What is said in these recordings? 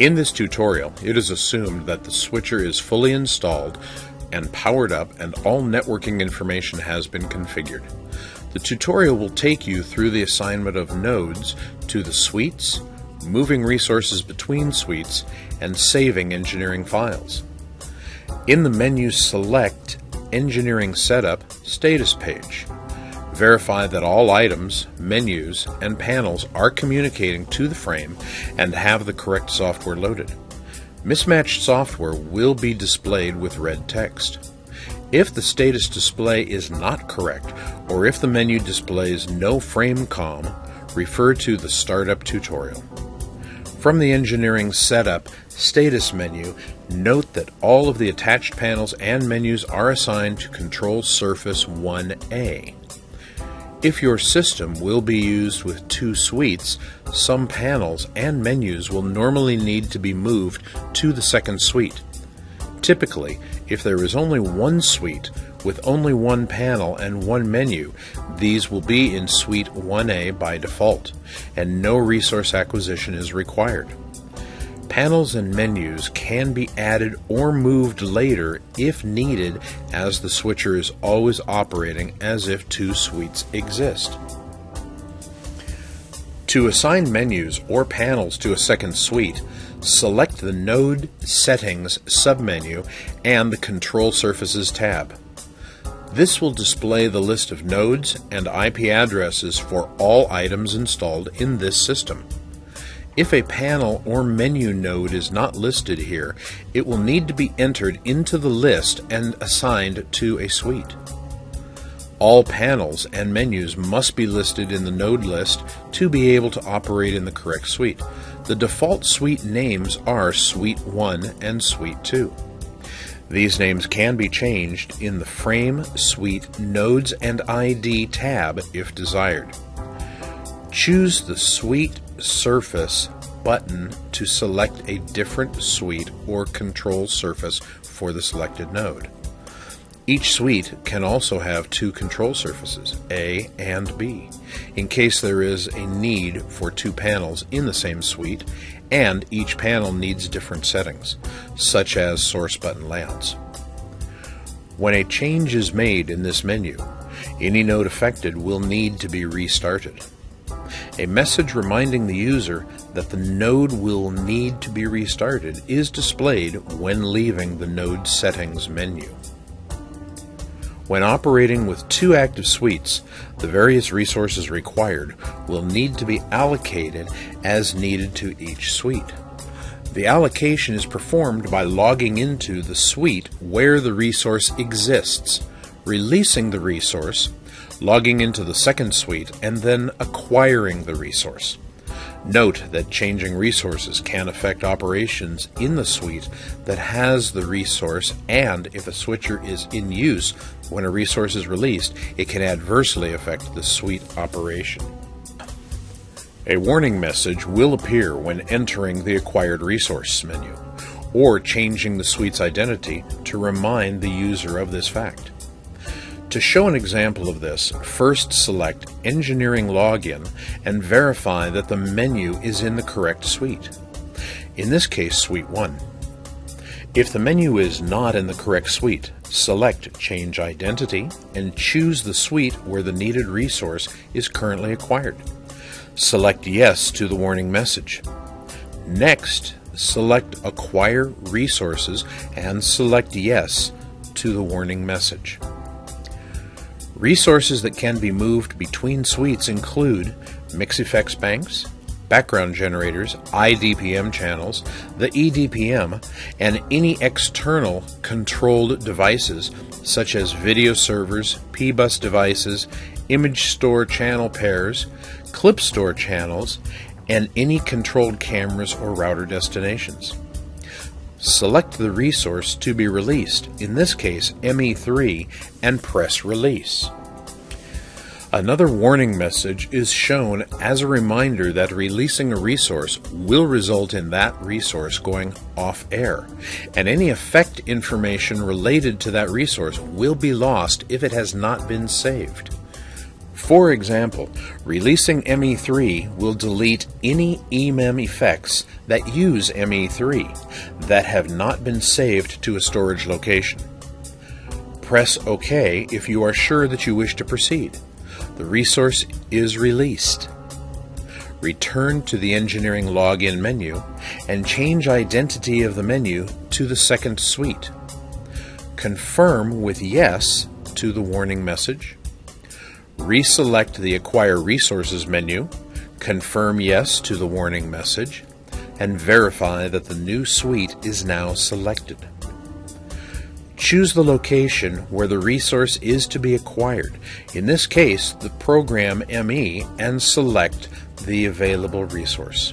In this tutorial, it is assumed that the switcher is fully installed and powered up and all networking information has been configured. The tutorial will take you through the assignment of nodes to the suites, moving resources between suites, and saving engineering files. In the menu, select Engineering Setup Status page. Verify that all items, menus, and panels are communicating to the frame and have the correct software loaded. Mismatched software will be displayed with red text. If the status display is not correct, or if the menu displays no frame comm, refer to the Startup tutorial. From the Engineering Setup Status menu, note that all of the attached panels and menus are assigned to Control Surface 1A. If your system will be used with two suites, some panels and menus will normally need to be moved to the second suite. Typically, if there is only one suite with only one panel and one menu, these will be in Suite 1A by default, and no resource acquisition is required. Panels and menus can be added or moved later if needed, as the switcher is always operating as if two suites exist. To assign menus or panels to a second suite, select the Node Settings submenu and the Control Surfaces tab. This will display the list of nodes and IP addresses for all items installed in this system. If a panel or menu node is not listed here, it will need to be entered into the list and assigned to a suite. All panels and menus must be listed in the node list to be able to operate in the correct suite. The default suite names are Suite 1 and Suite 2. These names can be changed in the Frame, Suite, Nodes, and ID tab if desired. Choose the Suite Surface button to select a different suite or control surface for the selected node. Each suite can also have two control surfaces, A and B, in case there is a need for two panels in the same suite and each panel needs different settings, such as source button layouts. When a change is made in this menu, any node affected will need to be restarted. A message reminding the user that the node will need to be restarted is displayed when leaving the Node Settings menu. When operating with two active suites, the various resources required will need to be allocated as needed to each suite. The allocation is performed by logging into the suite where the resource exists, releasing the resource, logging into the second suite, and then acquiring the resource. Note that changing resources can affect operations in the suite that has the resource, and if a switcher is in use when a resource is released, it can adversely affect the suite operation. A warning message will appear when entering the Acquired Resource menu, or changing the suite's identity to remind the user of this fact. To show an example of this, first select Engineering Login and verify that the menu is in the correct suite. In this case, Suite 1. If the menu is not in the correct suite, select Change Identity and choose the suite where the needed resource is currently acquired. Select Yes to the warning message. Next, select Acquire Resources and select Yes to the warning message. Resources that can be moved between suites include mix effects banks, background generators, IDPM channels, the EDPM, and any external controlled devices such as video servers, P-bus devices, image store channel pairs, clip store channels, and any controlled cameras or router destinations. Select the resource to be released, in this case ME3, and press Release. Another warning message is shown as a reminder that releasing a resource will result in that resource going off air, and any effect information related to that resource will be lost if it has not been saved. For example, releasing ME3 will delete any EMEM effects that use ME3 that have not been saved to a storage location. Press OK if you are sure that you wish to proceed. The resource is released. Return to the Engineering Login menu and change identity of the menu to the second suite. Confirm with Yes to the warning message. Reselect the Acquire Resources menu, confirm Yes to the warning message, and verify that the new suite is now selected. Choose the location where the resource is to be acquired, in this case the program ME, and select the available resource.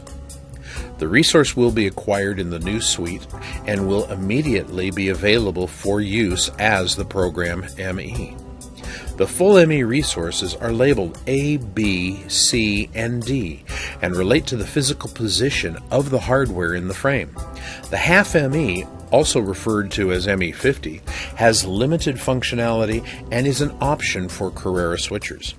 The resource will be acquired in the new suite and will immediately be available for use as the program ME. The full ME resources are labeled A, B, C, and D and relate to the physical position of the hardware in the frame. The half ME, also referred to as ME50, has limited functionality and is an option for Karrera switchers.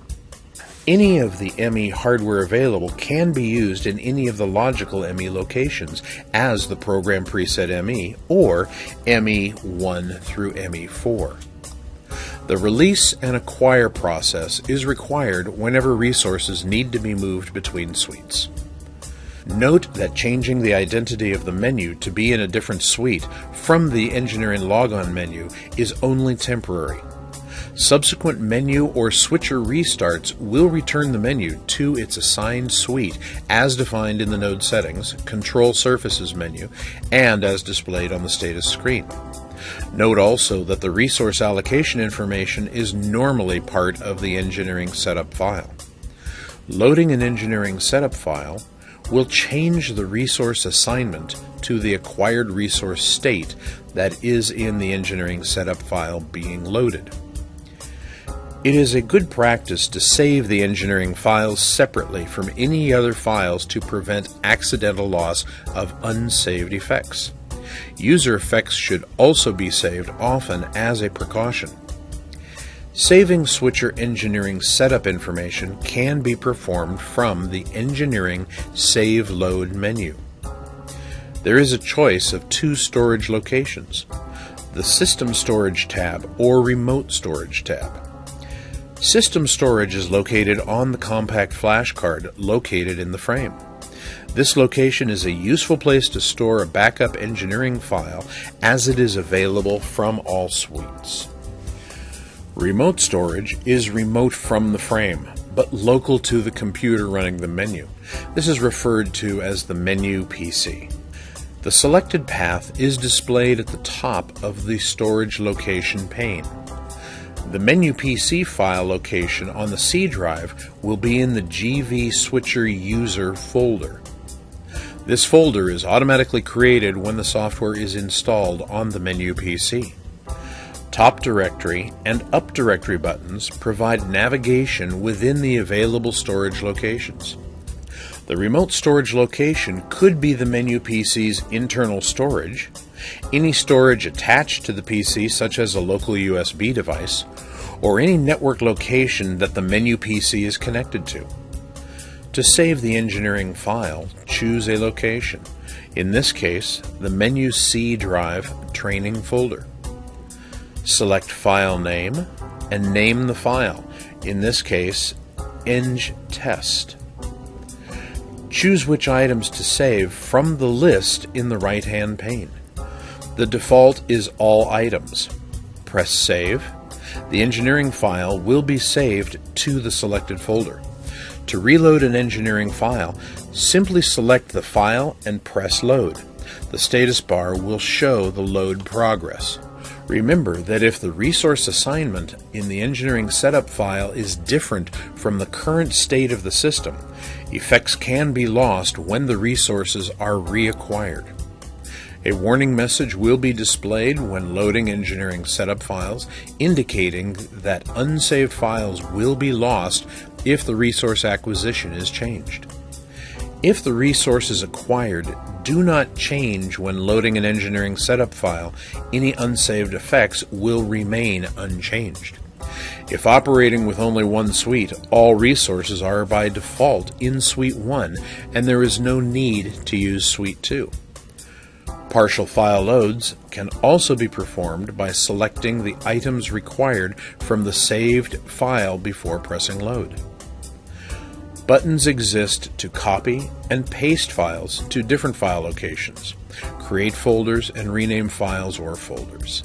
Any of the ME hardware available can be used in any of the logical ME locations as the program preset ME or ME1 through ME4. The release and acquire process is required whenever resources need to be moved between suites. Note that changing the identity of the menu to be in a different suite from the Engineering Logon menu is only temporary. Subsequent menu or switcher restarts will return the menu to its assigned suite as defined in the node settings, control surfaces menu, and as displayed on the status screen. Note also that the resource allocation information is normally part of the engineering setup file. Loading an engineering setup file will change the resource assignment to the acquired resource state that is in the engineering setup file being loaded. It is a good practice to save the engineering files separately from any other files to prevent accidental loss of unsaved effects. User effects should also be saved often as a precaution. Saving switcher engineering setup information can be performed from the Engineering Save Load menu. There is a choice of two storage locations, the System Storage tab or Remote Storage tab. System storage is located on the compact flash card located in the frame. This location is a useful place to store a backup engineering file as it is available from all suites. Remote storage is remote from the frame, but local to the computer running the menu. This is referred to as the menu PC. The selected path is displayed at the top of the storage location pane. The menu PC file location on the C drive will be in the GV Switcher User folder. This folder is automatically created when the software is installed on the menu PC. Top directory and up directory buttons provide navigation within the available storage locations. The remote storage location could be the menu PC's internal storage, any storage attached to the PC such as a local USB device, or any network location that the menu PC is connected to. To save the engineering file, choose a location, in this case the menu C drive training folder. Select file name and name the file, in this case eng-test. Choose which items to save from the list in the right-hand pane. The default is all items. Press Save. The engineering file will be saved to the selected folder. To reload an engineering file, simply select the file and press Load. The status bar will show the load progress. Remember that if the resource assignment in the engineering setup file is different from the current state of the system, effects can be lost when the resources are reacquired. A warning message will be displayed when loading engineering setup files, indicating that unsaved files will be lost if the resource acquisition is changed. If the resource is acquired, do not change when loading an engineering setup file. Any unsaved effects will remain unchanged. If operating with only one suite, all resources are by default in Suite 1, and there is no need to use Suite 2. Partial file loads can also be performed by selecting the items required from the saved file before pressing load. Buttons exist to copy and paste files to different file locations, create folders, and rename files or folders.